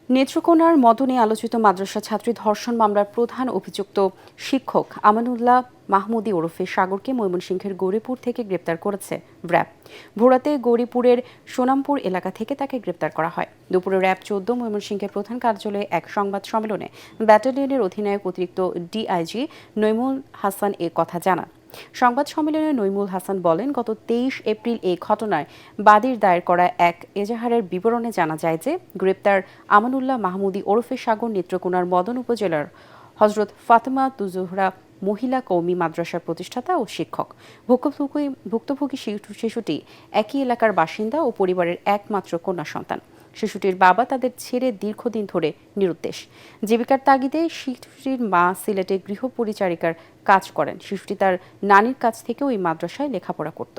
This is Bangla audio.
নেত্রকোনার মদনে আলোচিত মাদ্রাসা ছাত্রী ধর্ষণ মামলার প্রধান অভিযুক্ত শিক্ষক আমানুল্লাহ মাহমুদী ওরফে সাগরকে ময়মনসিংহের গৌরীপুর থেকে গ্রেপ্তার করেছে র্যাব। ভোরাতে গৌরীপুরের সোনামপুর এলাকা থেকে তাকে গ্রেপ্তার করা হয়। দুপুরে র্যাব ১৪ ময়মনসিংহের প্রধান কার্যালয়ে এক সংবাদ সম্মেলনে ব্যাটালিয়নের অধিনায়ক অতিরিক্ত ডিআইজি নইমুল হাসান এ কথা জানান। সংবাদ সম্মেলনে নইমুল হাসান বলেন, গত ২৩ এপ্রিল এই ঘটনায় বাদীর দায়ের করা এক এজাহারের বিবরণে জানা যায় যে গ্রেপ্তার আমানুল্লাহ মাহমুদী ওরফে সাগর নেত্রকোনার মদন উপজেলার হজরত ফাতেমা তুজোহরা মহিলা কওমি মাদ্রাসার প্রতিষ্ঠাতা ও শিক্ষক। ভুক্তভোগী শিশুটি একই এলাকার বাসিন্দা ও পরিবারের একমাত্র কন্যা সন্তান। শিশুটির বাবা তাদের ছেড়ে দীর্ঘদিন ধরে নিরুদ্দেশ। জীবিকার তাগিদে শিশুটির মা সিলেটে গৃহ পরিচারিকার কাজ করেন। শিশুটি তার নানির কাছ থেকেও এই মাদ্রাসায় লেখাপড়া করত।